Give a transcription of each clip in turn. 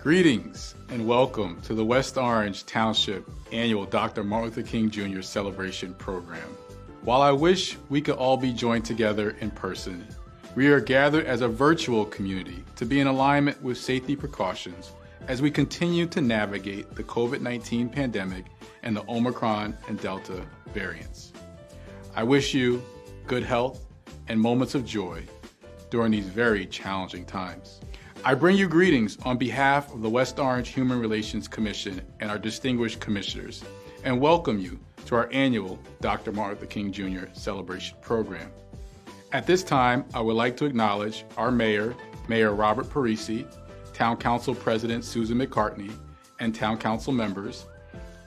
Greetings and welcome to the West Orange Township Annual Dr. Martin Luther King Jr. Celebration Program. While I wish we could all be joined together in person, we are gathered as a virtual community to be in alignment with safety precautions as we continue to navigate the COVID-19 pandemic and the Omicron and Delta variants. I wish you good health and moments of joy during these very challenging times. I bring you greetings on behalf of the West Orange Human Relations Commission and our distinguished commissioners, and welcome you to our annual Dr. Martin Luther King Jr. Celebration Program. At this time, I would like to acknowledge our Mayor Robert Parisi, Town Council President Susan McCartney, and Town Council members,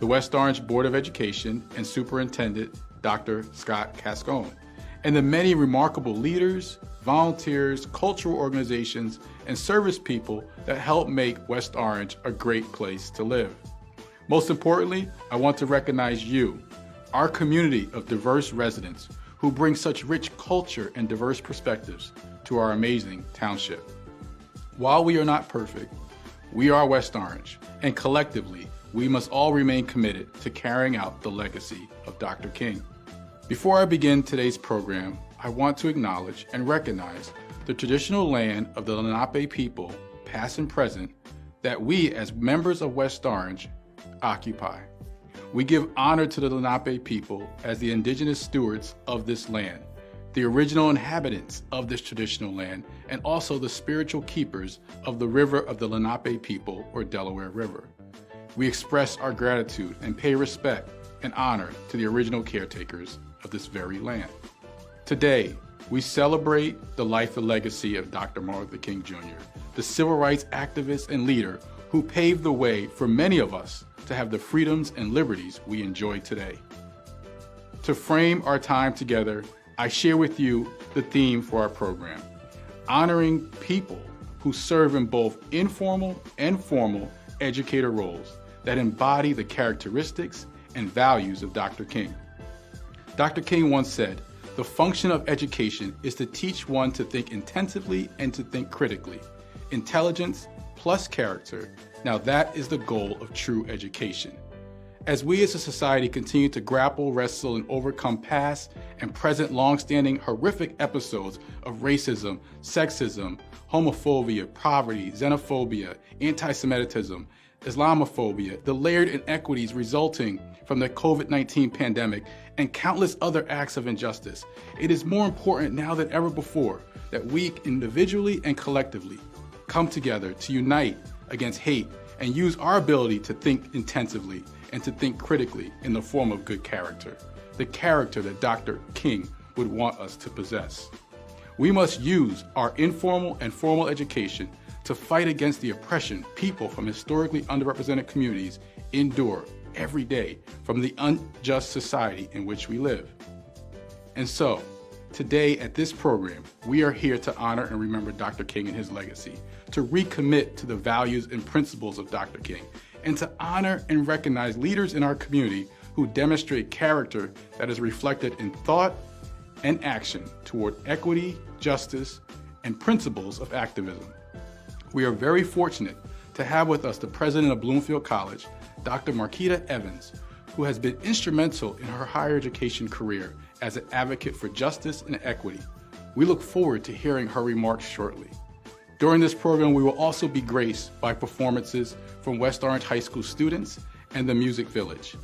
the West Orange Board of Education and Superintendent Dr. Scott Cascone, and the many remarkable leaders, volunteers, cultural organizations, and service people that help make West Orange a great place to live. Most importantly, I want to recognize you, our community of diverse residents who bring such rich culture and diverse perspectives to our amazing township. While we are not perfect, we are West Orange, and collectively, we must all remain committed to carrying out the legacy of Dr. King. Before I begin today's program, I want to acknowledge and recognize the traditional land of the Lenape people, past and present, that we as members of West Orange occupy. We give honor to the Lenape people as the indigenous stewards of this land, the original inhabitants of this traditional land, and also the spiritual keepers of the river of the Lenape people, or Delaware River. We express our gratitude and pay respect and honor to the original caretakers of this very land. Today, we celebrate the life and legacy of Dr. Martin Luther King Jr., the civil rights activist and leader who paved the way for many of us to have the freedoms and liberties we enjoy today. To frame our time together, I share with you the theme for our program, honoring people who serve in both informal and formal educator roles that embody the characteristics and values of Dr. King. Dr. King once said, "The function of education is to teach one to think intensively and to think critically. Intelligence plus character, now that is the goal of true education." As we as a society continue to grapple, wrestle, and overcome past and present long-standing horrific episodes of racism, sexism, homophobia, poverty, xenophobia, anti-Semitism, Islamophobia, the layered inequities resulting from the COVID-19 pandemic, and countless other acts of injustice, it is more important now than ever before that we individually and collectively come together to unite against hate and use our ability to think intensively and to think critically in the form of good character, the character that Dr. King would want us to possess. We must use our informal and formal education to fight against the oppression people from historically underrepresented communities endure every day from the unjust society in which we live. And so, today at this program, we are here to honor and remember Dr. King and his legacy, to recommit to the values and principles of Dr. King, and to honor and recognize leaders in our community who demonstrate character that is reflected in thought and action toward equity, justice, and principles of activism. We are very fortunate to have with us the president of Bloomfield College, Dr. Marquita Evans, who has been instrumental in her higher education career as an advocate for justice and equity. We look forward to hearing her remarks shortly. During this program, we will also be graced by performances from West Orange High School students and the Music Village.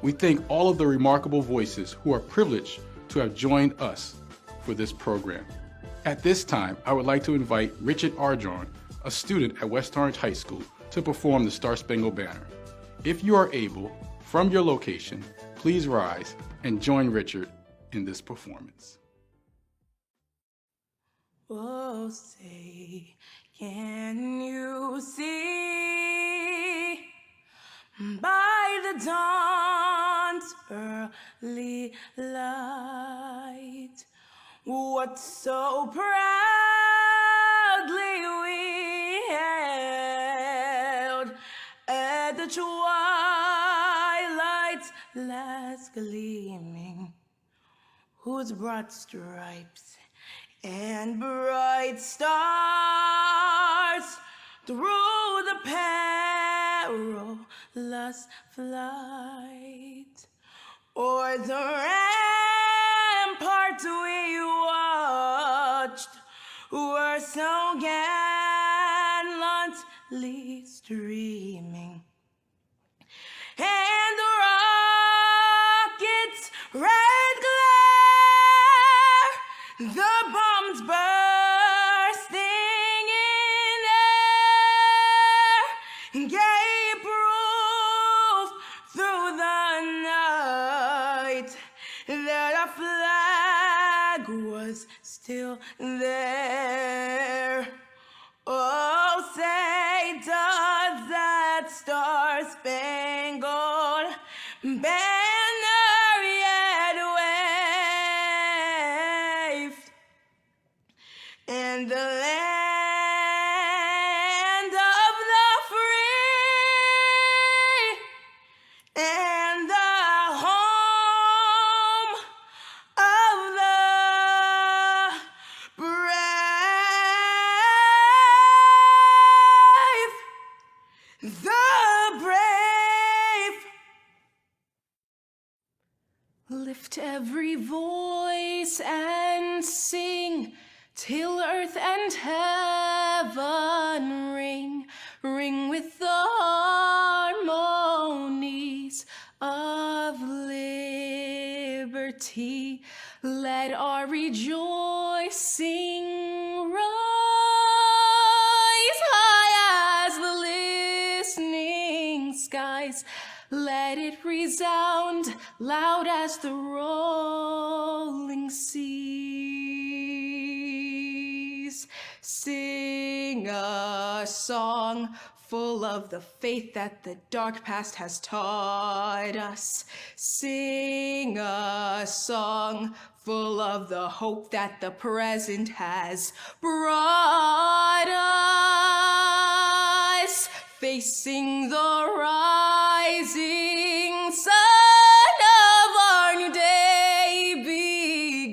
We thank all of the remarkable voices who are privileged to have joined us for this program. At this time, I would like to invite Richard Arjorn, a student at West Orange High School, to perform the Star Spangled Banner. If you are able, from your location, please rise and join Richard in this performance. Oh, say, can you see by the dawn's early light what so proudly we hailed at the twilight's last gleaming, whose broad stripes and bright stars through the perilous flight, o'er the ramparts we watched were so gallantly streaming, and the rocket's red glare, the bombs bursting in air, gave proof through the night that our flag was still there. Oh, say does that star-spangled banner yet wave, and the land of the free and the home of the brave, the brave. Lift every voice and sing till earth and heaven ring, ring with the harmonies of liberty. Let our rejoicing rise high as the listening skies. Let it resound loud as the rolling seas. Sing a song full of the faith that the dark past has taught us. Sing a song full of the hope that the present has brought us. Facing the rising sun of our new day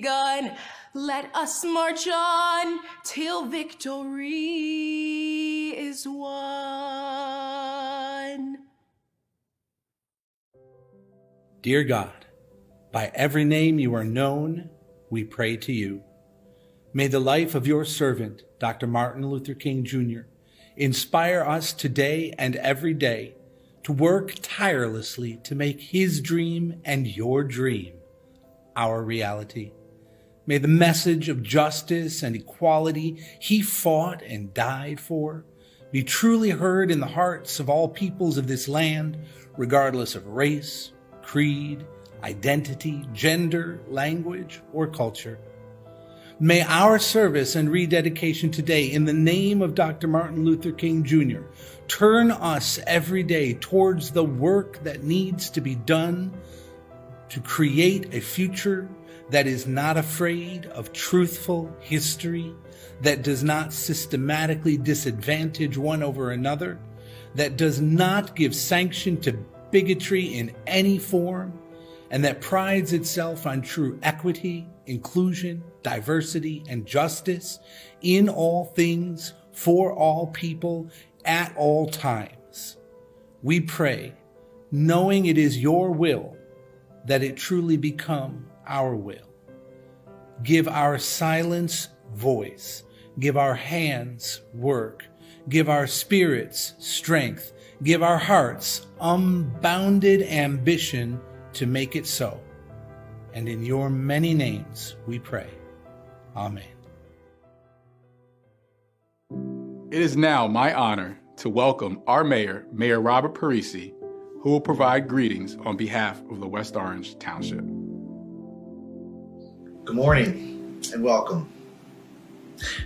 begun, let us march on till victory is won. Dear God, by every name you are known, we pray to you. May the life of your servant, Dr. Martin Luther King Jr., inspire us today and every day to work tirelessly to make his dream and your dream our reality. May the message of justice and equality he fought and died for be truly heard in the hearts of all peoples of this land, regardless of race, creed, identity, gender, language, or culture. May our service and rededication today in the name of Dr. Martin Luther King Jr. turn us every day towards the work that needs to be done to create a future that is not afraid of truthful history, that does not systematically disadvantage one over another, that does not give sanction to bigotry in any form, and that prides itself on true equity, inclusion, diversity, and justice in all things, for all people, at all times. We pray, knowing it is your will, that it truly become our will. Give our silence voice. Give our hands work. Give our spirits strength. Give our hearts unbounded ambition to make it so. And in your many names we pray. Amen. It is now my honor to welcome our mayor, Mayor Robert Parisi, who will provide greetings on behalf of the West Orange Township. Good morning and welcome.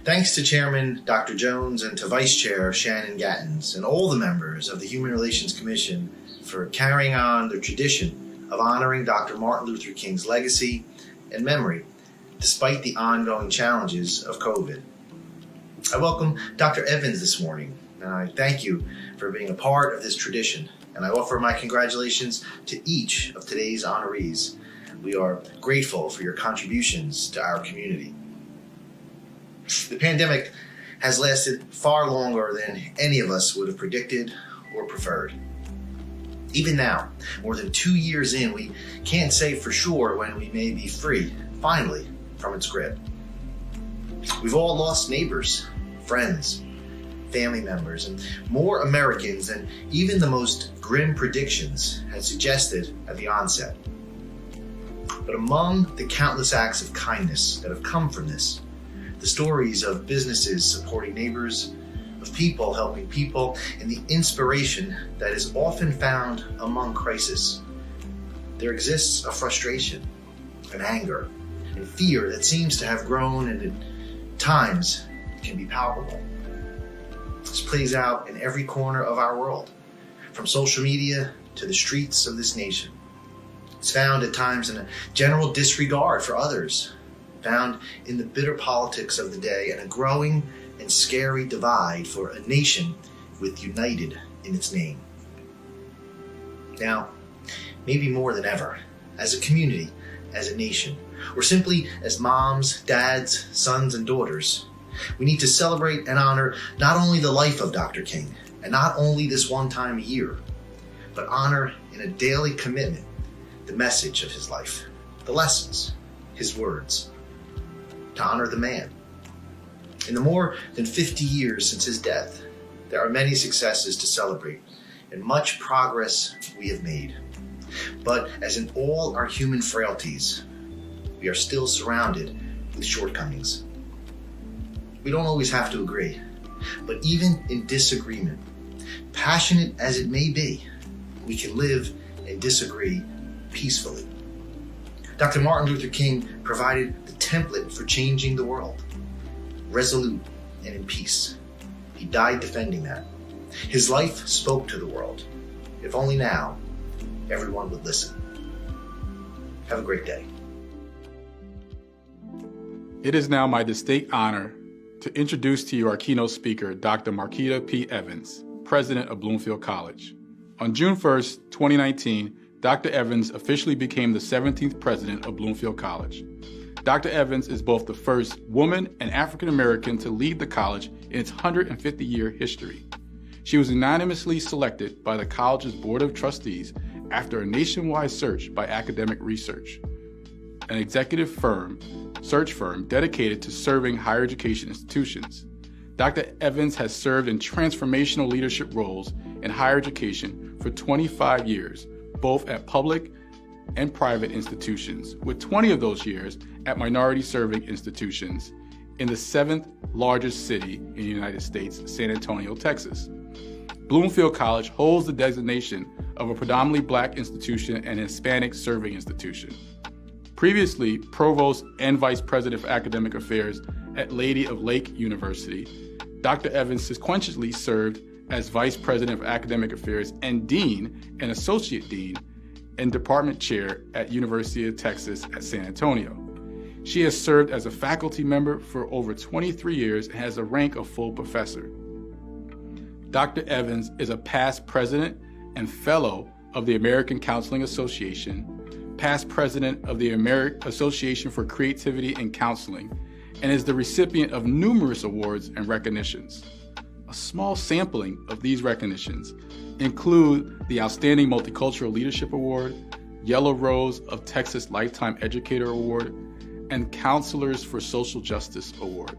Thanks to Chairman Dr. Jones and to Vice Chair Shannon Gattens and all the members of the Human Relations Commission for carrying on the tradition of honoring Dr. Martin Luther King's legacy and memory despite the ongoing challenges of COVID. I welcome Dr. Evans this morning, and I thank you for being a part of this tradition, and I offer my congratulations to each of today's honorees. We are grateful for your contributions to our community. The pandemic has lasted far longer than any of us would have predicted or preferred. Even now, more than 2 years in, we can't say for sure when we may be free, finally, from its grip. We've all lost neighbors, friends, family members, and more Americans than even the most grim predictions had suggested at the onset. But among the countless acts of kindness that have come from this, the stories of businesses supporting neighbors, of people helping people, and the inspiration that is often found among crisis, there exists a frustration, an anger, and fear that seems to have grown and at times can be palpable. This plays out in every corner of our world, from social media to the streets of this nation. It's found at times in a general disregard for others, found in the bitter politics of the day, and a growing and scary divide for a nation with united in its name. Now, maybe more than ever, as a community, as a nation, or simply as moms, dads, sons, and daughters, we need to celebrate and honor not only the life of Dr. King, and not only this one time a year, but honor in a daily commitment the message of his life, the lessons, his words, to honor the man. In the more than 50 years since his death, there are many successes to celebrate and much progress we have made. But as in all our human frailties, we are still surrounded with shortcomings. We don't always have to agree, but even in disagreement, passionate as it may be, we can live and disagree peacefully. Dr. Martin Luther King provided the template for changing the world, resolute and in peace. He died defending that. His life spoke to the world. If only now, everyone would listen. Have a great day. It is now my distinct honor to introduce to you our keynote speaker, Dr. Marquita P. Evans, President of Bloomfield College. On June 1st, 2019, Dr. Evans officially became the 17th president of Bloomfield College. Dr. Evans is both the first woman and African American to lead the college in its 150-year history. She was unanimously selected by the college's Board of Trustees after a nationwide search by Academic Research, an executive search firm dedicated to serving higher education institutions. Dr. Evans has served in transformational leadership roles in higher education for 25 years, both at public and private institutions, with 20 of those years at minority-serving institutions in the 7th largest city in the United States, San Antonio, Texas. Bloomfield College holds the designation of a predominantly Black institution and Hispanic serving institution. Previously Provost and Vice President for Academic Affairs at Lady of Lake University, Dr. Evans sequentially served as Vice President of Academic Affairs and Dean and Associate Dean and Department Chair at University of Texas at San Antonio. She has served as a faculty member for over 23 years and has the rank of full professor. Dr. Evans is a past president and fellow of the American Counseling Association, past president of the American Association for Creativity and Counseling, and is the recipient of numerous awards and recognitions. A small sampling of these recognitions include the Outstanding Multicultural Leadership Award, Yellow Rose of Texas Lifetime Educator Award, and Counselors for Social Justice Award.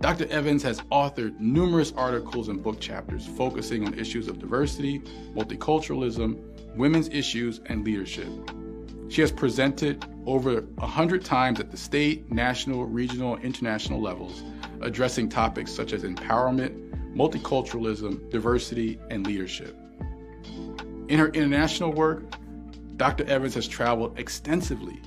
Dr. Evans has authored numerous articles and book chapters focusing on issues of diversity, multiculturalism, women's issues, and leadership. She has presented over 100 times at the state, national, regional, and international levels, addressing topics such as empowerment, multiculturalism, diversity, and leadership. In her international work, Dr. Evans has traveled extensively,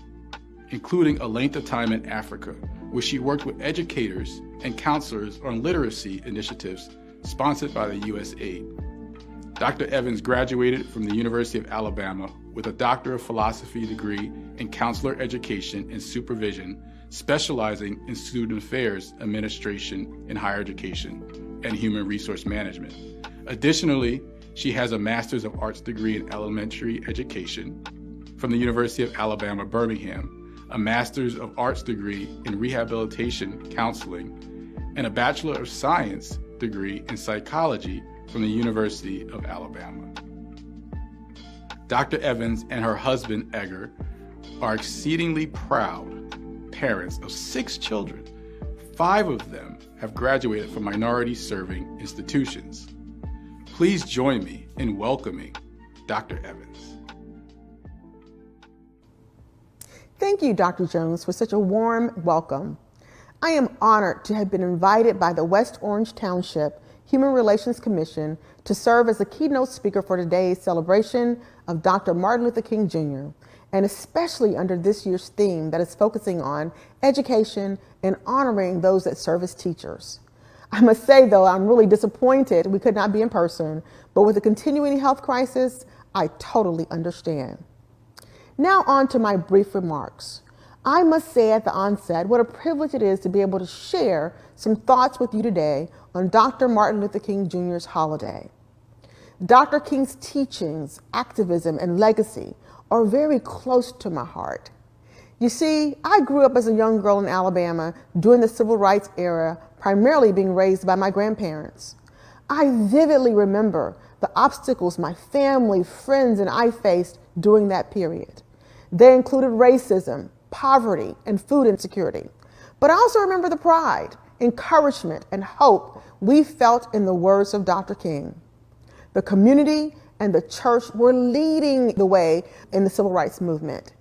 including a length of time in Africa, where she worked with educators and counselors on literacy initiatives sponsored by the USAID. Dr. Evans graduated from the University of Alabama with a Doctor of Philosophy degree in Counselor Education and Supervision, specializing in Student Affairs Administration in Higher Education and Human Resource Management. Additionally, she has a Master's of Arts degree in Elementary Education from the University of Alabama, Birmingham, a Master's of Arts degree in Rehabilitation Counseling, and a Bachelor of Science degree in psychology from the University of Alabama. Dr. Evans and her husband, Edgar, are exceedingly proud parents of 6 children. 5 of them have graduated from minority-serving institutions. Please join me in welcoming Dr. Evans. Thank you, Dr. Jones, for such a warm welcome. I am honored to have been invited by the West Orange Township Human Relations Commission to serve as the keynote speaker for today's celebration of Dr. Martin Luther King Jr., and especially under this year's theme that is focusing on education and honoring those that serve as teachers. I must say, though, I'm really disappointed we could not be in person, but with the continuing health crisis, I totally understand. Now on to my brief remarks. I must say at the onset what a privilege it is to be able to share some thoughts with you today on Dr. Martin Luther King Jr.'s holiday. Dr. King's teachings, activism, and legacy are very close to my heart. You see, I grew up as a young girl in Alabama during the civil rights era, primarily being raised by my grandparents. I vividly remember the obstacles my family, friends, and I faced during that period. They included racism, poverty, and food insecurity. But I also remember the pride, encouragement, and hope we felt in the words of Dr. King. The community and the church were leading the way in the civil rights movement.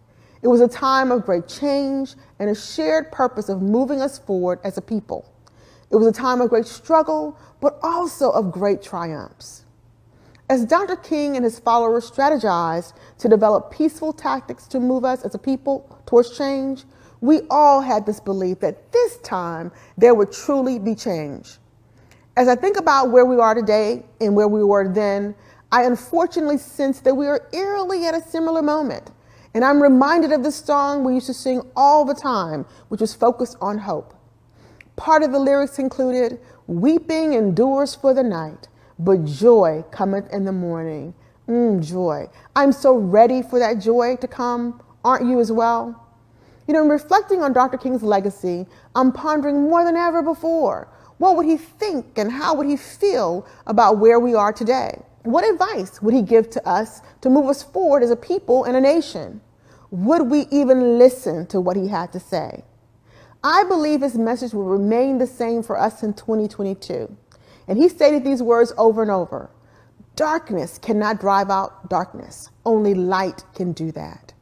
It was a time of great change and a shared purpose of moving us forward as a people. It was a time of great struggle, but also of great triumphs. As Dr. King and his followers strategized to develop peaceful tactics to move us as a people towards change, we all had this belief that this time there would truly be change. As I think about where we are today and where we were then, I unfortunately sense that we are eerily at a similar moment. And I'm reminded of the song we used to sing all the time, which was focused on hope. Part of the lyrics included, "Weeping endures for the night, but joy cometh in the morning." Joy. I'm so ready for that joy to come. Aren't you as well? You know, in reflecting on Dr. King's legacy, I'm pondering more than ever before. What would he think and how would he feel about where we are today? What advice would he give to us to move us forward as a people and a nation? Would we even listen to what he had to say? I believe his message will remain the same for us in 2022. And he stated these words over and over. Darkness cannot drive out darkness. Only light can do that.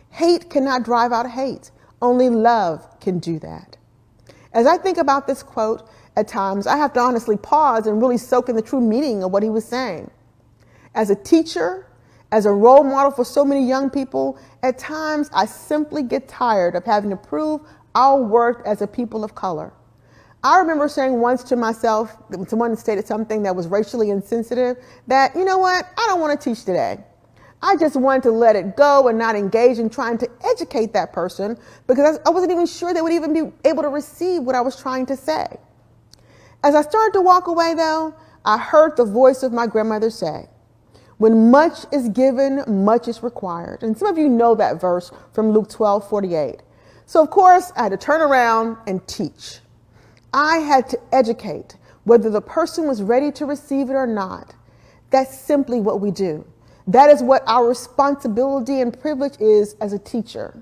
Hate cannot drive out hate. Only love can do that. As I think about this quote, at times I have to honestly pause and really soak in the true meaning of what he was saying. As a teacher, as a role model for so many young people, at times I simply get tired of having to prove our worth as a people of color. I remember saying once to myself, when someone stated something that was racially insensitive, that, you know what, I don't want to teach today. I just wanted to let it go and not engage in trying to educate that person because I wasn't even sure they would even be able to receive what I was trying to say. As I started to walk away, though, I heard the voice of my grandmother say, "When much is given, much is required." And some of you know that verse from Luke 12:48. So, of course, I had to turn around and teach. I had to educate, whether the person was ready to receive it or not. That's simply what we do. That is what our responsibility and privilege is as a teacher.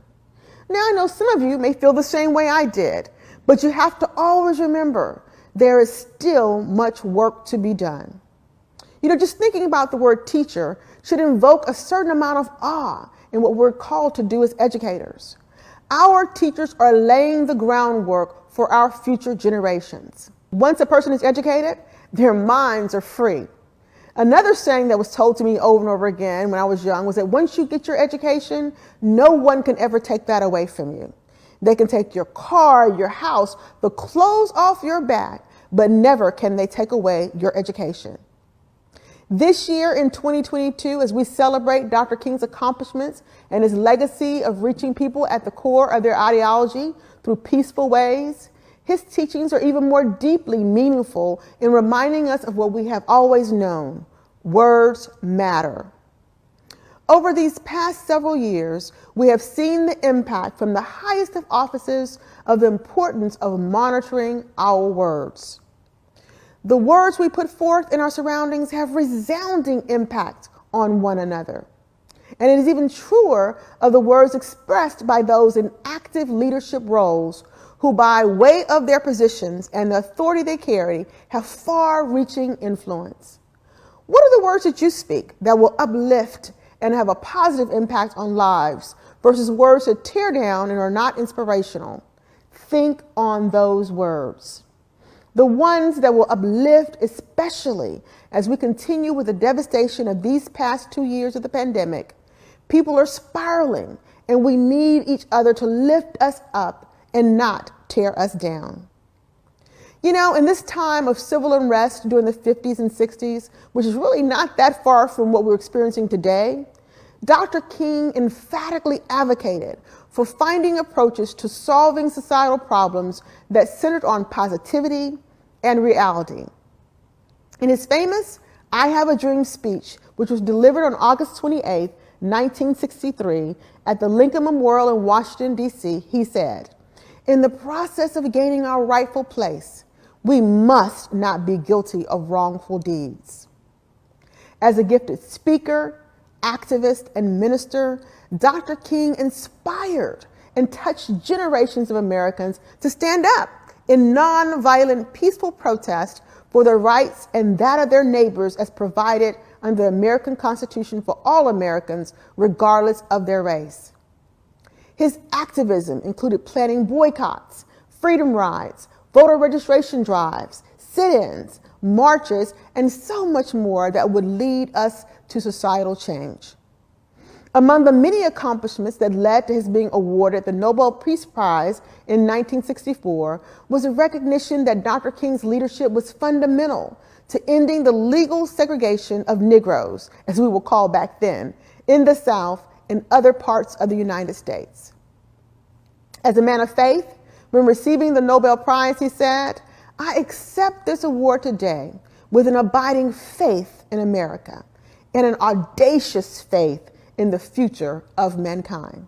Now, I know some of you may feel the same way I did, but you have to always remember there is still much work to be done. You know, just thinking about the word teacher should invoke a certain amount of awe in what we're called to do as educators. Our teachers are laying the groundwork for our future generations. Once a person is educated, their minds are free. Another saying that was told to me over and over again when I was young was that once you get your education, no one can ever take that away from you. They can take your car, your house, the clothes off your back, but never can they take away your education. This year in 2022, as we celebrate Dr. King's accomplishments and his legacy of reaching people at the core of their ideology through peaceful ways, his teachings are even more deeply meaningful in reminding us of what we have always known. Words matter. Over these past several years, we have seen the impact from the highest of offices of the importance of monitoring our words. The words we put forth in our surroundings have resounding impact on one another. And it is even truer of the words expressed by those in active leadership roles who, by way of their positions and the authority they carry, have far-reaching influence. What are the words that you speak that will uplift and have a positive impact on lives versus words that tear down and are not inspirational? Think on those words. The ones that will uplift, especially as we continue with the devastation of these past 2 years of the pandemic. People are spiraling, and we need each other to lift us up and not tear us down. You know, in this time of civil unrest during the 50s and 60s, which is really not that far from what we're experiencing today, Dr. King emphatically advocated for finding approaches to solving societal problems that centered on positivity and reality. In his famous I Have a Dream speech, which was delivered on August 28, 1963, at the Lincoln Memorial in Washington, D.C., he said, "In the process of gaining our rightful place, we must not be guilty of wrongful deeds." As a gifted speaker, activist, and minister, Dr. King inspired and touched generations of Americans to stand up in nonviolent, peaceful protest for their rights and that of their neighbors as provided under the American Constitution for all Americans, regardless of their race. His activism included planning boycotts, freedom rides, voter registration drives, sit-ins, marches, and so much more that would lead us to societal change. Among the many accomplishments that led to his being awarded the Nobel Peace Prize in 1964 was a recognition that Dr. King's leadership was fundamental to ending the legal segregation of Negroes, as we will call back then, in the South and other parts of the United States. As a man of faith, when receiving the Nobel Prize, he said, "I accept this award today with an abiding faith in America and an audacious faith in the future of mankind."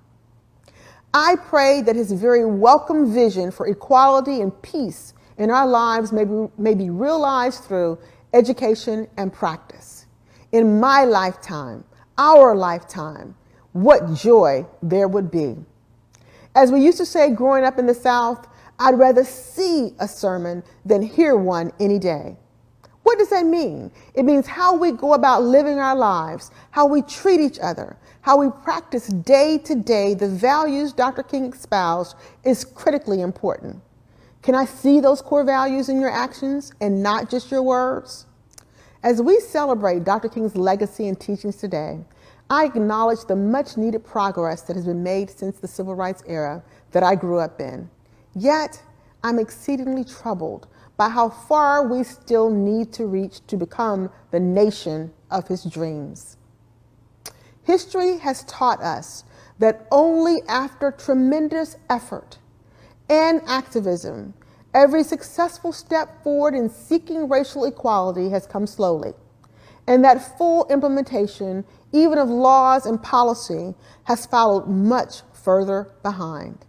I pray that his very welcome vision for equality and peace in our lives may be realized through education and practice. In my lifetime, our lifetime, what joy there would be. As we used to say growing up in the South, I'd rather see a sermon than hear one any day. What does that mean? It means how we go about living our lives, how we treat each other, how we practice day to day the values Dr. King espoused is critically important. Can I see those core values in your actions and not just your words? As we celebrate Dr. King's legacy and teachings today, I acknowledge the much needed progress that has been made since the civil rights era that I grew up in. Yet, I'm exceedingly troubled by how far we still need to reach to become the nation of his dreams. History has taught us that only after tremendous effort and activism, every successful step forward in seeking racial equality has come slowly, and that full implementation, even of laws and policy, has followed much further behind.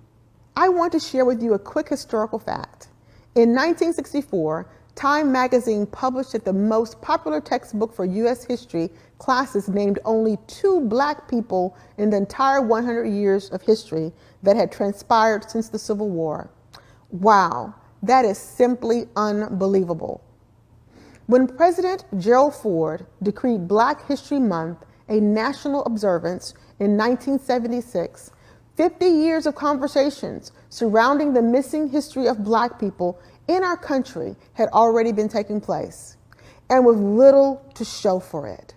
I want to share with you a quick historical fact. In 1964, Time magazine published that the most popular textbook for U.S. history classes named only 2 Black people in the entire 100 years of history that had transpired since the Civil War. Wow, that is simply unbelievable. When President Gerald Ford decreed Black History Month a national observance in 1976, 50 years of conversations surrounding the missing history of Black people in our country had already been taking place, and with little to show for it.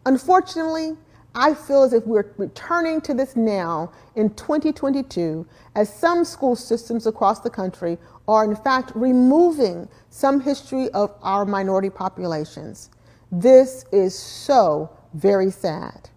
Unfortunately, I feel as if we're returning to this now in 2022, as some school systems across the country are in fact removing some history of our minority populations. This is so very sad.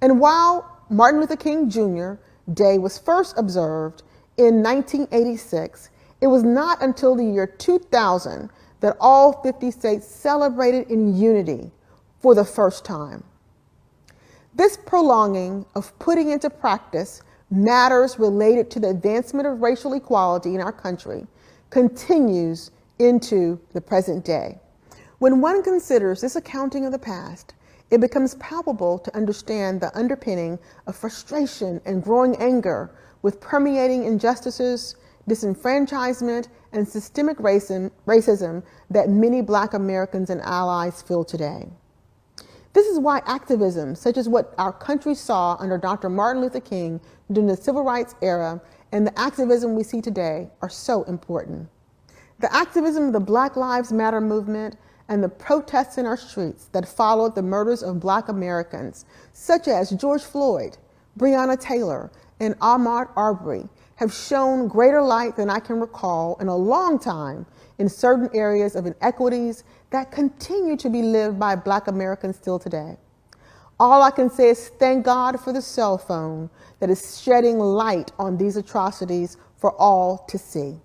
And while Martin Luther King Jr. Day was first observed in 1986, it was not until the year 2000 that all 50 states celebrated in unity for the first time. This prolonging of putting into practice matters related to the advancement of racial equality in our country continues into the present day. When one considers this accounting of the past, it becomes palpable to understand the underpinning of frustration and growing anger with permeating injustices, disenfranchisement, and systemic racism that many Black Americans and allies feel today. This is why activism, such as what our country saw under Dr. Martin Luther King during the Civil Rights era and the activism we see today, are so important. The activism of the Black Lives Matter movement and the protests in our streets that followed the murders of Black Americans, such as George Floyd, Breonna Taylor, and Ahmaud Arbery, have shown greater light than I can recall in a long time in certain areas of inequities that continue to be lived by Black Americans still today. All I can say is thank God for the cell phone that is shedding light on these atrocities for all to see.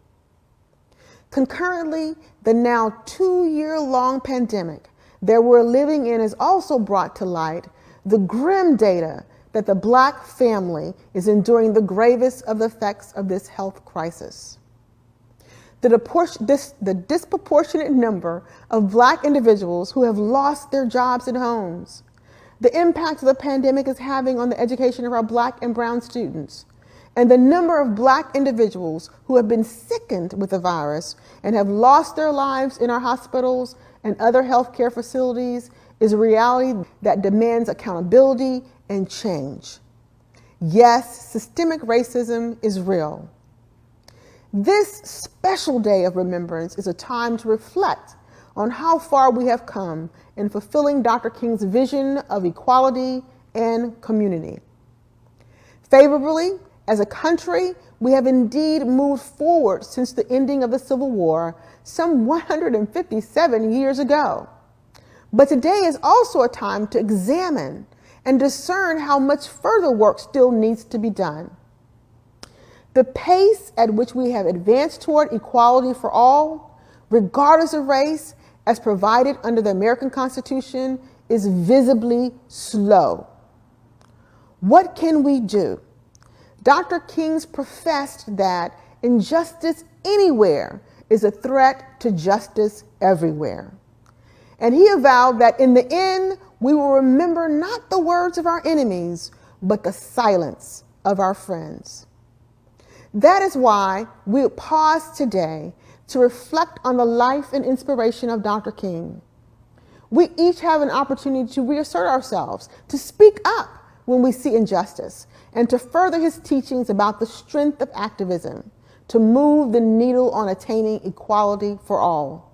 Concurrently, the now 2-year-long pandemic that we're living in has also brought to light the grim data that the Black family is enduring the gravest of the effects of this health crisis. The disproportionate number of Black individuals who have lost their jobs and homes, the impact the pandemic is having on the education of our Black and brown students, and the number of Black individuals who have been sickened with the virus and have lost their lives in our hospitals and other healthcare facilities is a reality that demands accountability and change. Yes, systemic racism is real. This special day of remembrance is a time to reflect on how far we have come in fulfilling Dr. King's vision of equality and community. Favorably, as a country, we have indeed moved forward since the ending of the Civil War some 157 years ago. But today is also a time to examine and discern how much further work still needs to be done. The pace at which we have advanced toward equality for all, regardless of race, as provided under the American Constitution, is visibly slow. What can we do? Dr. King's professed that injustice anywhere is a threat to justice everywhere. And he avowed that in the end, we will remember not the words of our enemies, but the silence of our friends. That is why we pause today to reflect on the life and inspiration of Dr. King. We each have an opportunity to reassert ourselves, to speak up when we see injustice, and to further his teachings about the strength of activism, to move the needle on attaining equality for all.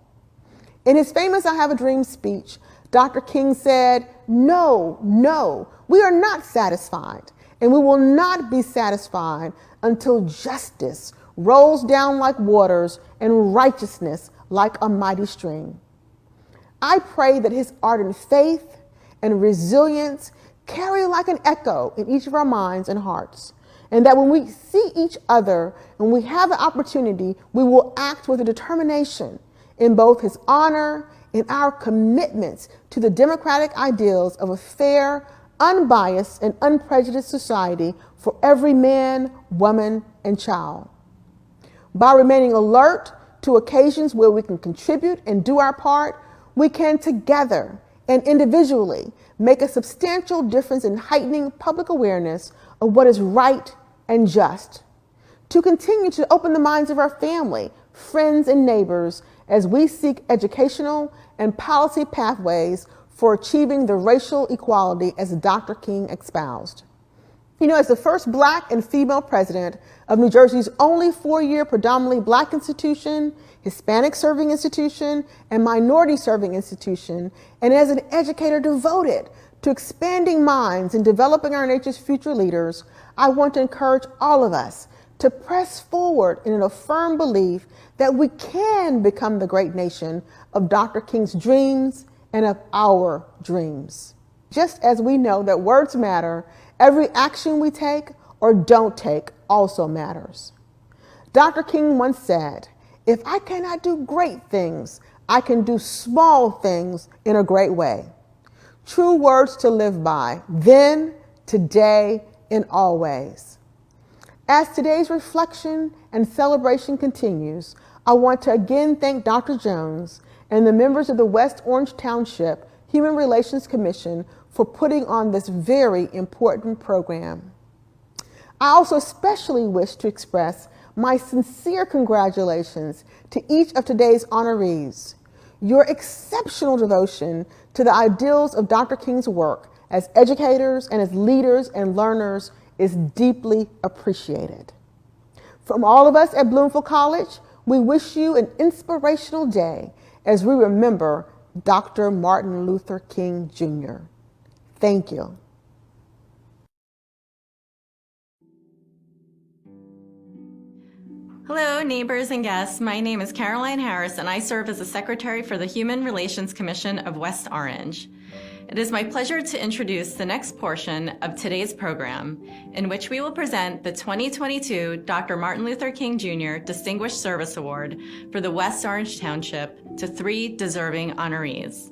In his famous I Have a Dream speech, Dr. King said, no, we are not satisfied, and we will not be satisfied until justice rolls down like waters and righteousness like a mighty stream. I pray that his ardent faith and resilience carry like an echo in each of our minds and hearts, and that when we see each other and we have the opportunity, we will act with a determination in both his honor and our commitments to the democratic ideals of a fair, unbiased, and unprejudiced society for every man, woman, and child. By remaining alert to occasions where we can contribute and do our part, we can together and individually make a substantial difference in heightening public awareness of what is right and just. To continue to open the minds of our family, friends, and neighbors as we seek educational and policy pathways for achieving the racial equality as Dr. King espoused. As the first Black and female president of New Jersey's only 4-year predominantly Black institution, Hispanic serving institution, and minority serving institution, and as an educator devoted to expanding minds and developing our nation's future leaders, I want to encourage all of us to press forward in a firm belief that we can become the great nation of Dr. King's dreams and of our dreams. Just as we know that words matter, every action we take or don't take also matters. Dr. King once said, "If I cannot do great things, I can do small things in a great way." True words to live by, then, today, and always. As today's reflection and celebration continues, I want to again thank Dr. Jones and the members of the West Orange Township Human Relations Commission for putting on this very important program. I also especially wish to express my sincere congratulations to each of today's honorees. Your exceptional devotion to the ideals of Dr. King's work as educators and as leaders and learners is deeply appreciated. From all of us at Bloomfield College, we wish you an inspirational day as we remember Dr. Martin Luther King Jr. Thank you. Hello, neighbors and guests. My name is Caroline Harris, and I serve as the Secretary for the Human Relations Commission of West Orange. It is my pleasure to introduce the next portion of today's program, in which we will present the 2022 Dr. Martin Luther King Jr. Distinguished Service Award for the West Orange Township to 3 deserving honorees.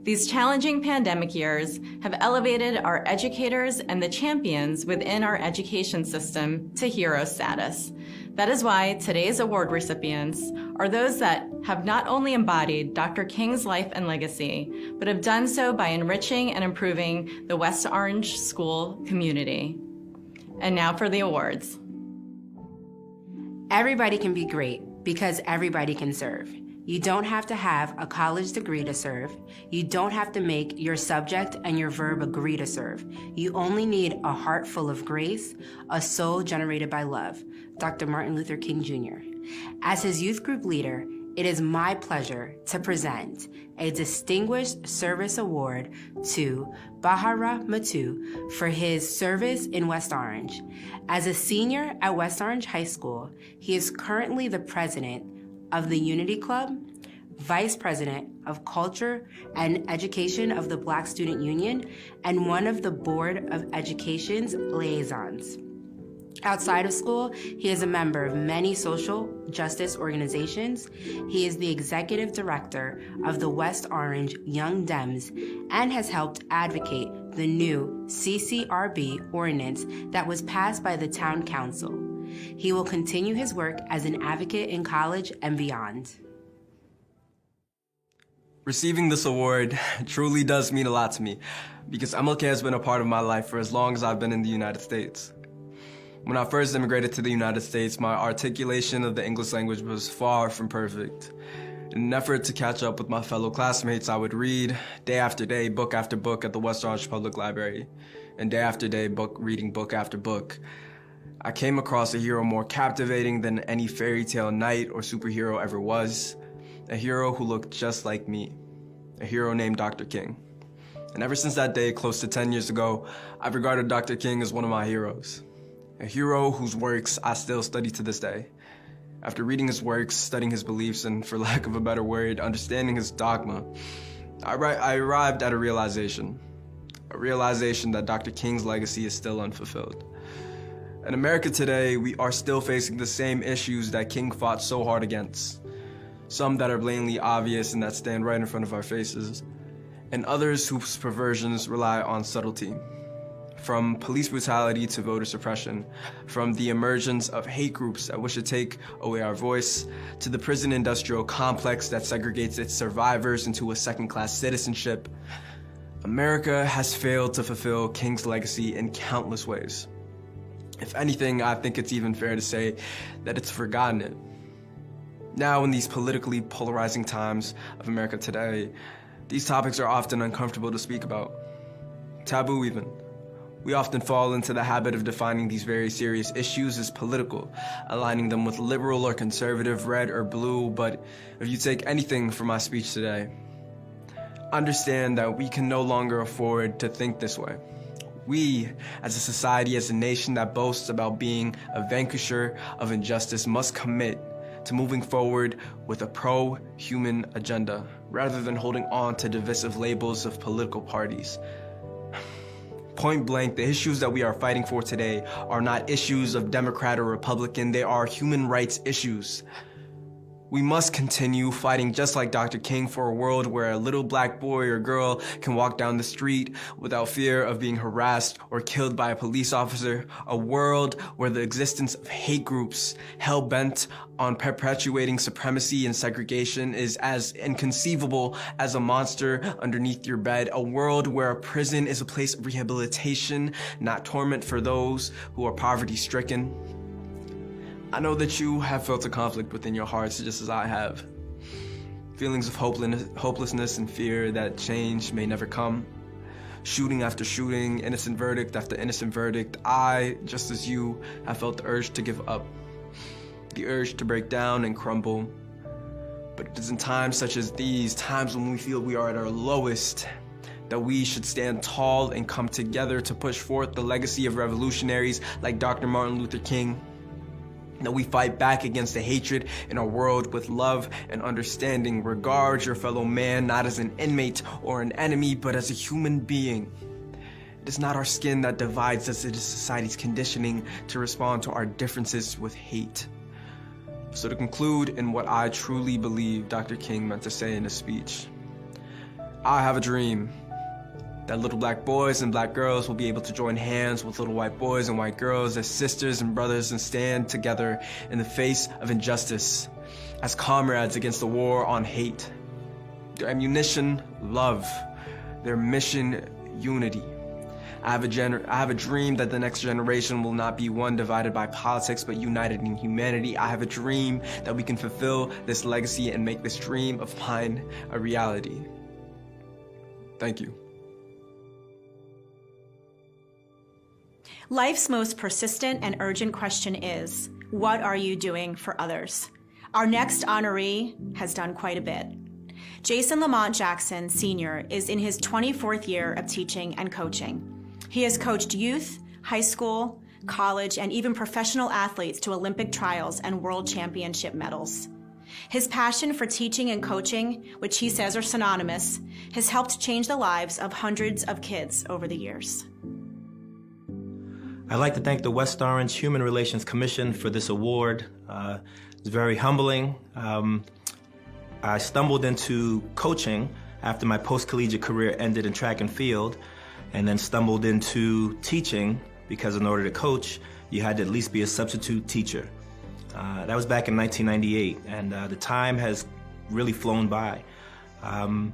These challenging pandemic years have elevated our educators and the champions within our education system to hero status. That is why today's award recipients are those that have not only embodied Dr. King's life and legacy, but have done so by enriching and improving the West Orange school community. And now for the awards. Everybody can be great because everybody can serve. You don't have to have a college degree to serve. You don't have to make your subject and your verb agree to serve. You only need a heart full of grace, a soul generated by love. Dr. Martin Luther King Jr. As his youth group leader, it is my pleasure to present a Distinguished Service Award to Bahara Matu for his service in West Orange. As a senior at West Orange High School, he is currently the president of the Unity Club, Vice President of Culture and Education of the Black Student Union, and one of the Board of Education's liaisons. Outside of school, he is a member of many social justice organizations. He is the executive director of the West Orange Young Dems and has helped advocate the new CCRB ordinance that was passed by the town council. He will continue his work as an advocate in college and beyond. Receiving this award truly does mean a lot to me because MLK has been a part of my life for as long as I've been in the United States. When I first immigrated to the United States, my articulation of the English language was far from perfect. In an effort to catch up with my fellow classmates, I would read day after day, book after book at the West Orange Public Library, and day after day, reading book after book. I came across a hero more captivating than any fairy tale knight or superhero ever was, a hero who looked just like me, a hero named Dr. King. And ever since that day, close to 10 years ago, I've regarded Dr. King as one of my heroes. A hero whose works I still study to this day. After reading his works, studying his beliefs, and for lack of a better word, understanding his dogma, I arrived at a realization that Dr. King's legacy is still unfulfilled. In America today, we are still facing the same issues that King fought so hard against. Some that are blatantly obvious and that stand right in front of our faces, and others whose perversions rely on subtlety. From police brutality to voter suppression, from the emergence of hate groups that wish to take away our voice, to the prison industrial complex that segregates its survivors into a second-class citizenship, America has failed to fulfill King's legacy in countless ways. If anything, I think it's even fair to say that it's forgotten it. Now, in these politically polarizing times of America today, these topics are often uncomfortable to speak about. Taboo even. We often fall into the habit of defining these very serious issues as political, aligning them with liberal or conservative, red or blue, but if you take anything from my speech today, understand that we can no longer afford to think this way. We, as a society, as a nation that boasts about being a vanquisher of injustice, must commit to moving forward with a pro-human agenda, rather than holding on to divisive labels of political parties. Point blank, the issues that we are fighting for today are not issues of Democrat or Republican, they are human rights issues. We must continue fighting just like Dr. King for a world where a little black boy or girl can walk down the street without fear of being harassed or killed by a police officer, a world where the existence of hate groups hell-bent on perpetuating supremacy and segregation is as inconceivable as a monster underneath your bed, a world where a prison is a place of rehabilitation, not torment for those who are poverty-stricken. I know that you have felt a conflict within your hearts just as I have. Feelings of hopelessness and fear that change may never come. Shooting after shooting, innocent verdict after innocent verdict. I, just as you, have felt the urge to give up. The urge to break down and crumble. But it is in times such as these, times when we feel we are at our lowest, that we should stand tall and come together to push forth the legacy of revolutionaries like Dr. Martin Luther King. That we fight back against the hatred in our world with love and understanding. Regard your fellow man not as an inmate or an enemy, but as a human being. It is not our skin that divides us, it is society's conditioning to respond to our differences with hate. So to conclude in what I truly believe Dr. King meant to say in his speech, I have a dream that little black boys and black girls will be able to join hands with little white boys and white girls as sisters and brothers and stand together in the face of injustice, as comrades against the war on hate. Their ammunition, love. Their mission, unity. I have a dream that the next generation will not be one divided by politics, but united in humanity. I have a dream that we can fulfill this legacy and make this dream of mine a reality. Thank you. Life's most persistent and urgent question is, what are you doing for others? Our next honoree has done quite a bit. Jason Lamont Jackson, Sr., is in his 24th year of teaching and coaching. He has coached youth, high school, college, and even professional athletes to Olympic trials and world championship medals. His passion for teaching and coaching, which he says are synonymous, has helped change the lives of hundreds of kids over the years. I'd like to thank the West Orange Human Relations Commission for this award. It's very humbling. I stumbled into coaching after my post-collegiate career ended in track and field, and then stumbled into teaching because in order to coach, you had to at least be a substitute teacher. That was back in 1998, and the time has really flown by. One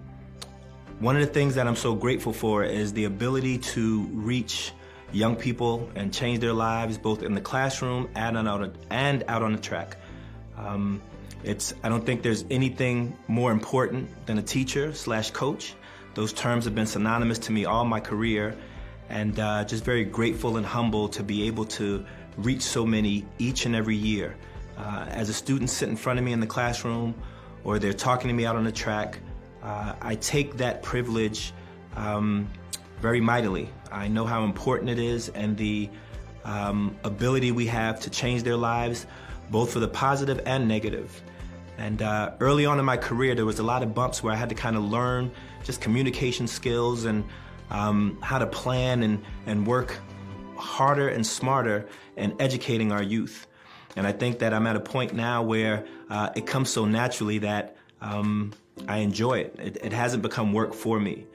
of the things that I'm so grateful for is the ability to reach young people and change their lives both in the classroom and out on the track. I don't think there's anything more important than a teacher/coach. Those terms have been synonymous to me all my career, and just very grateful and humble to be able to reach so many each and every year. As a student sit in front of me in the classroom or they're talking to me out on the track, I take that privilege very mightily. I know how important it is and the ability we have to change their lives, both for the positive and negative. And early on in my career, there was a lot of bumps where I had to kind of learn just communication skills and how to plan and work harder and smarter in educating our youth. And I think that I'm at a point now where it comes so naturally that I enjoy it. It hasn't become work for me.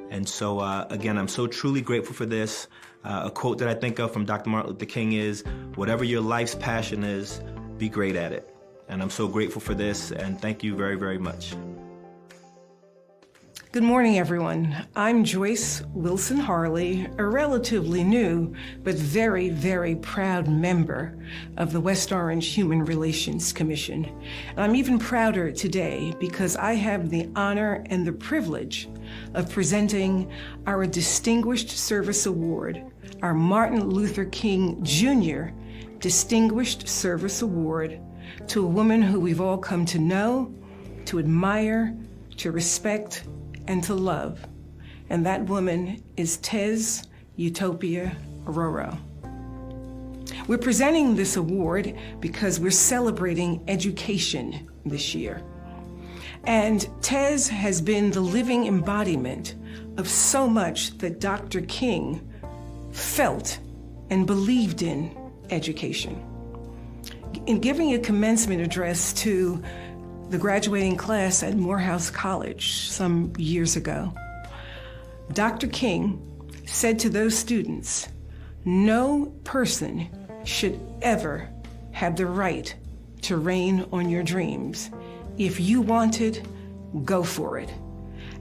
And so, again, I'm so truly grateful for this. A quote that I think of from Dr. Martin Luther King is, whatever your life's passion is, be great at it. And I'm so grateful for this, and thank you very, very much. Good morning, everyone. I'm Joyce Wilson Harley, a relatively new but very, very proud member of the West Orange Human Relations Commission. And I'm even prouder today because I have the honor and the privilege of presenting our Distinguished Service Award, our Martin Luther King Jr. Distinguished Service Award, to a woman who we've all come to know, to admire, to respect, and to love. And that woman is Tez Utopia Roro. We're presenting this award because we're celebrating education this year. And Tez has been the living embodiment of so much that Dr. King felt and believed in education. In giving a commencement address to the graduating class at Morehouse College some years ago. Dr. King said to those students, "No person should ever have the right to reign on your dreams. If you want it, go for it."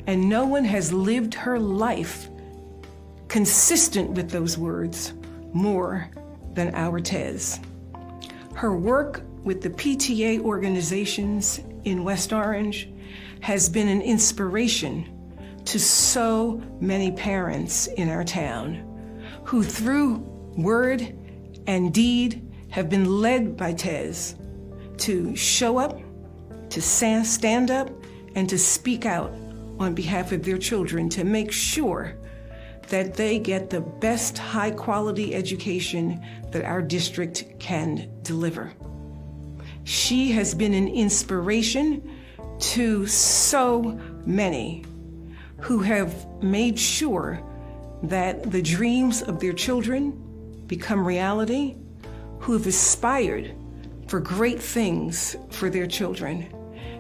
And no one has lived her life consistent with those words more than our Tez. Her work with the PTA organizations in West Orange has been an inspiration to so many parents in our town who through word and deed have been led by Tez to show up, to stand up, and to speak out on behalf of their children to make sure that they get the best high-quality education that our district can deliver. She has been an inspiration to so many who have made sure that the dreams of their children become reality, who have aspired for great things for their children.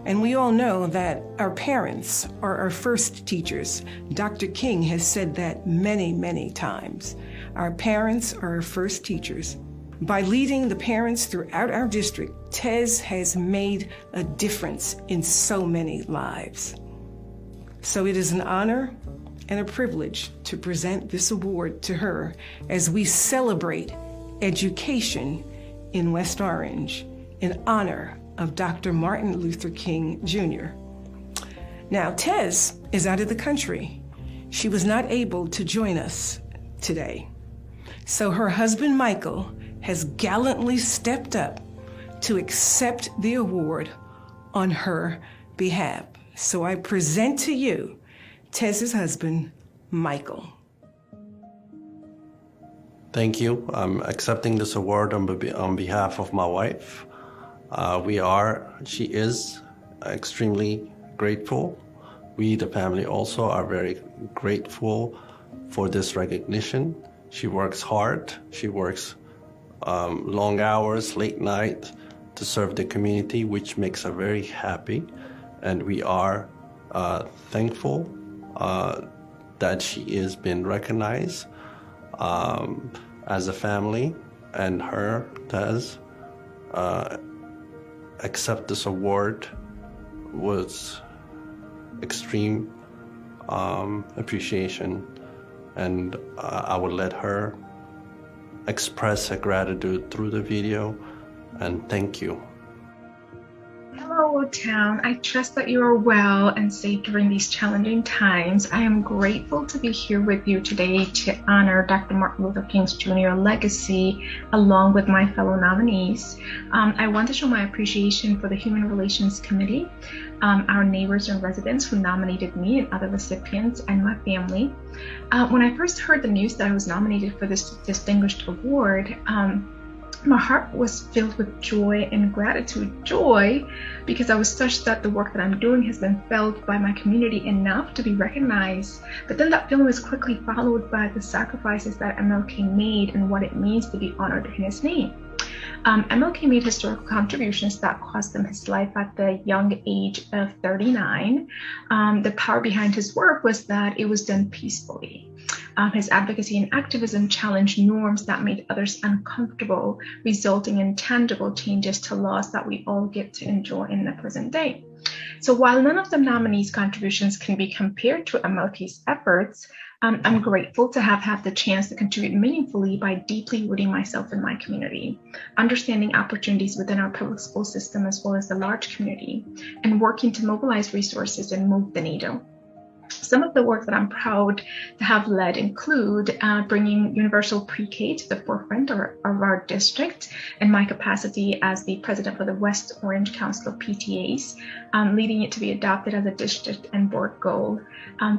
And we all know that our parents are our first teachers. Dr. King has said that many, many times. Our parents are our first teachers. By leading the parents throughout our district, Tez has made a difference in so many lives. So it is an honor and a privilege to present this award to her as we celebrate education in West Orange in honor of Dr. Martin Luther King Jr. Now, Tez is out of the country. She was not able to join us today. So her husband, Michael, has gallantly stepped up to accept the award on her behalf. So I present to you Tez's husband, Michael. Thank you. I'm accepting this award on behalf of my wife. She is extremely grateful. We, the family, also are very grateful for this recognition. She works hard. She works long hours, late night to serve the community, which makes her very happy. And we are thankful that she is being recognized as a family, and her, Tez, accept this award was extreme appreciation, and I would let her express her gratitude through the video, and thank you. Hello, Town. I trust that you are well and safe during these challenging times. I am grateful to be here with you today to honor Dr. Martin Luther King Jr. legacy along with my fellow nominees. I want to show my appreciation for the Human Relations Committee, our neighbors and residents who nominated me and other recipients, and my family. When I first heard the news that I was nominated for this distinguished award, my heart was filled with joy and gratitude. Joy because I was touched that the work that I'm doing has been felt by my community enough to be recognized. But then that feeling was quickly followed by the sacrifices that MLK made and what it means to be honored in his name. MLK made historical contributions that cost him his life at the young age of 39. The power behind his work was that it was done peacefully. His advocacy and activism challenged norms that made others uncomfortable, resulting in tangible changes to laws that we all get to enjoy in the present day. So while none of the nominees' contributions can be compared to MLK's efforts, I'm grateful to have had the chance to contribute meaningfully by deeply rooting myself in my community, understanding opportunities within our public school system as well as the large community, and working to mobilize resources and move the needle. Some of the work that I'm proud to have led include bringing universal pre-K to the forefront of our district in my capacity as the president for the West Orange Council of PTAs, leading it to be adopted as a district and board goal,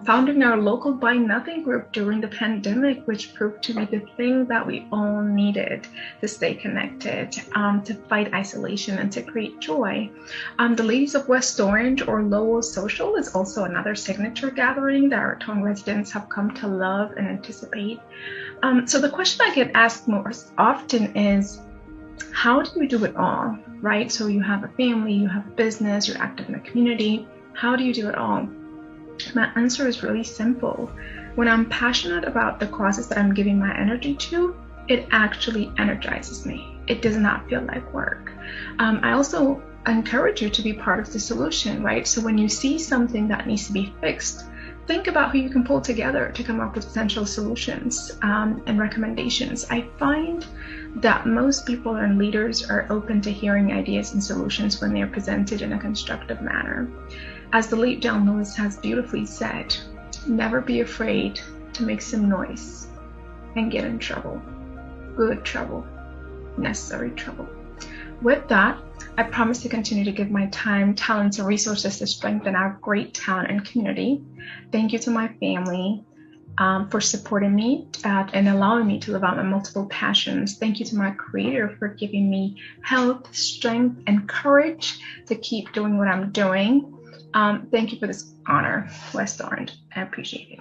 founding our local Buy Nothing group during the pandemic, which proved to be the thing that we all needed to stay connected, to fight isolation and to create joy. The Ladies of West Orange, or Lowell Social, is also another signature gathering that our town residents have come to love and anticipate. So the question I get asked most often is, how do you do it all, right? So you have a family, you have business, you're active in the community. How do you do it all? My answer is really simple. When I'm passionate about the causes that I'm giving my energy to, it actually energizes me. It does not feel like work. I also encourage you to be part of the solution, right? So when you see something that needs to be fixed, think about who you can pull together to come up with potential solutions and recommendations. I find that most people and leaders are open to hearing ideas and solutions when they're presented in a constructive manner. As the late John Lewis has beautifully said, never be afraid to make some noise and get in trouble. Good trouble, necessary trouble. With that, I promise to continue to give my time, talents, and resources to strengthen our great town and community. Thank you to my family for supporting me and allowing me to live out my multiple passions. Thank you to my creator for giving me health, strength, and courage to keep doing what I'm doing. Thank you for this honor, West Orange. I appreciate it.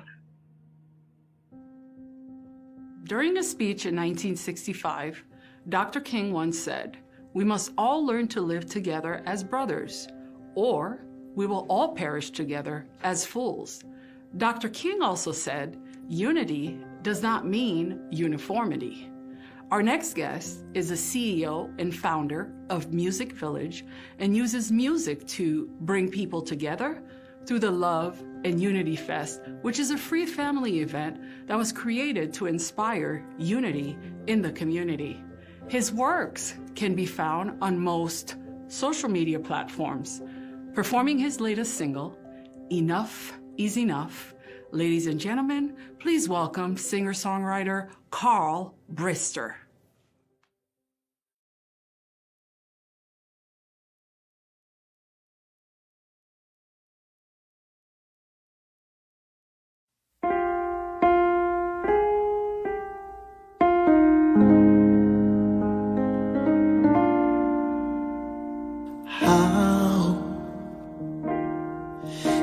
During a speech in 1965, Dr. King once said, "We must all learn to live together as brothers, or we will all perish together as fools." Dr. King also said, "Unity does not mean uniformity." Our next guest is a CEO and founder of Music Village and uses music to bring people together through the Love and Unity Fest, which is a free family event that was created to inspire unity in the community. His works can be found on most social media platforms. Performing his latest single, Enough is Enough. Ladies and gentlemen, please welcome singer-songwriter Carl Brister.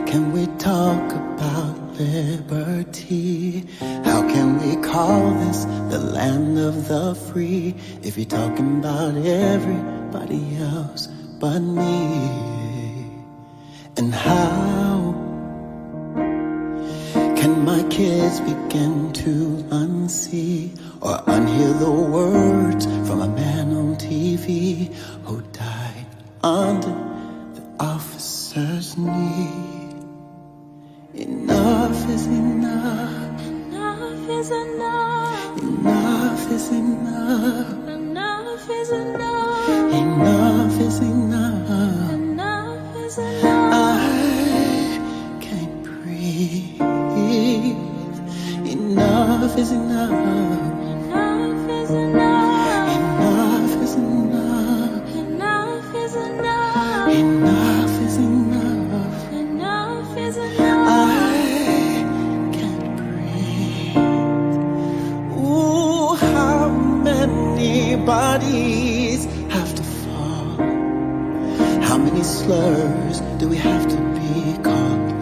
Can we talk about liberty? How can we call this the land of the free if you're talking about everybody else but me? And how can my kids begin to unsee or unhear the words from a man on TV who died under the officer's knee? Enough is enough. Enough is enough. Enough is enough. Enough is enough. Enough is enough. Enough is enough. I can't breathe. Enough is enough. Enough is enough. Enough is enough. Enough is enough. Enough is enough. Enough is enough. Bodies have to fall. How many slurs do we have to be called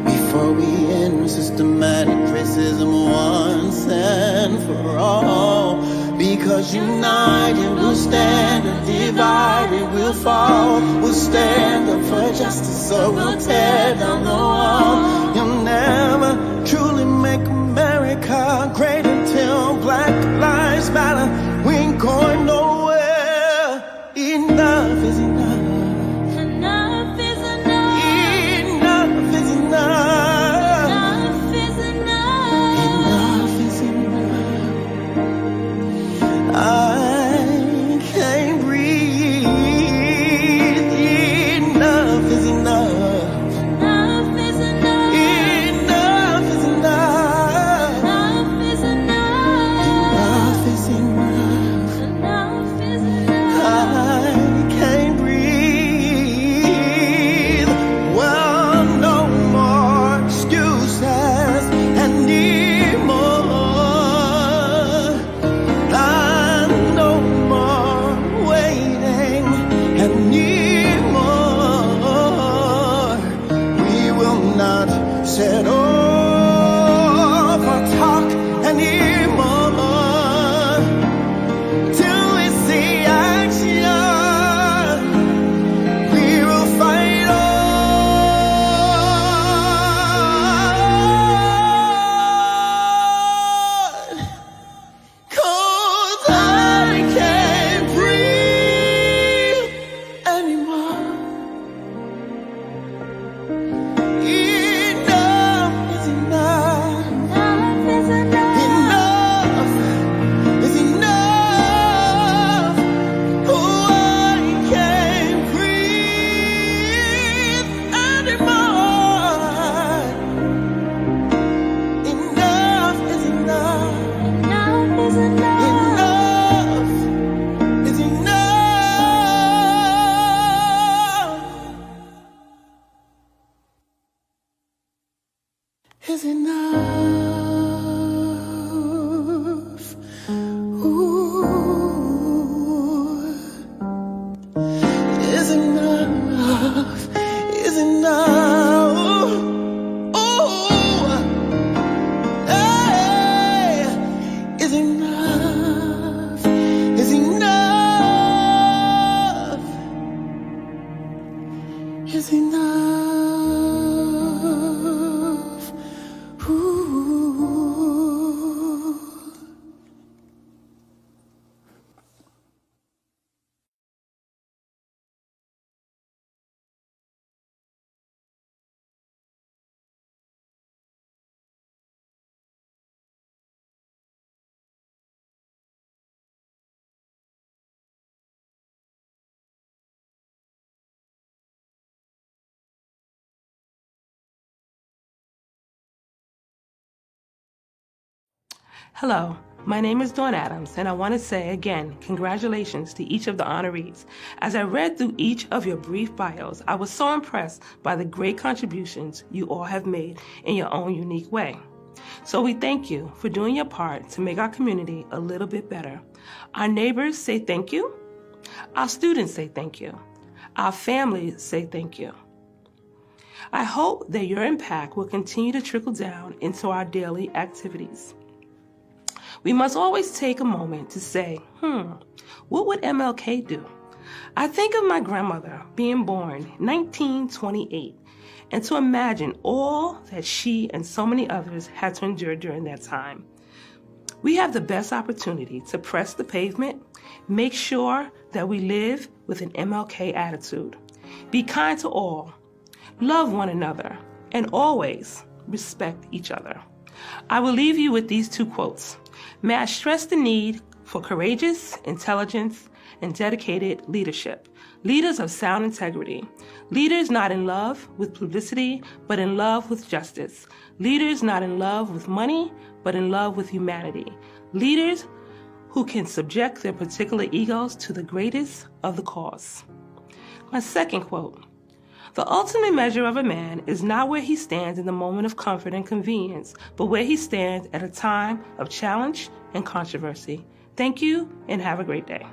before we end systematic racism once and for all? Because united we'll stand and divided we'll fall. We'll stand up for justice or we'll tear down the wall. You'll never truly make America great until Black Lives Matter. We ain't going nowhere. Enough is enough. Enough is enough. Enough is enough. Enough is enough. Enough is enough. I can't breathe. Enough is enough. Enough is is enough. Ooh, is enough, is enough. Ooh, hey, is enough, is enough, is enough. Ooh. Hello, my name is Dawn Adams, and I want to say again, congratulations to each of the honorees. As I read through each of your brief bios, I was so impressed by the great contributions you all have made in your own unique way. So we thank you for doing your part to make our community a little bit better. Our neighbors say thank you. Our students say thank you. Our families say thank you. I hope that your impact will continue to trickle down into our daily activities. We must always take a moment to say, what would MLK do? I think of my grandmother being born 1928, and to imagine all that she and so many others had to endure during that time. We have the best opportunity to press the pavement, make sure that we live with an MLK attitude. Be kind to all, love one another, and always respect each other. I will leave you with these two quotes. May I stress the need for courageous, intelligence, and dedicated leadership. Leaders of sound integrity. Leaders not in love with publicity, but in love with justice. Leaders not in love with money, but in love with humanity. Leaders who can subject their particular egos to the greatest of the cause. My second quote. The ultimate measure of a man is not where he stands in the moment of comfort and convenience, but where he stands at a time of challenge and controversy. Thank you and have a great day.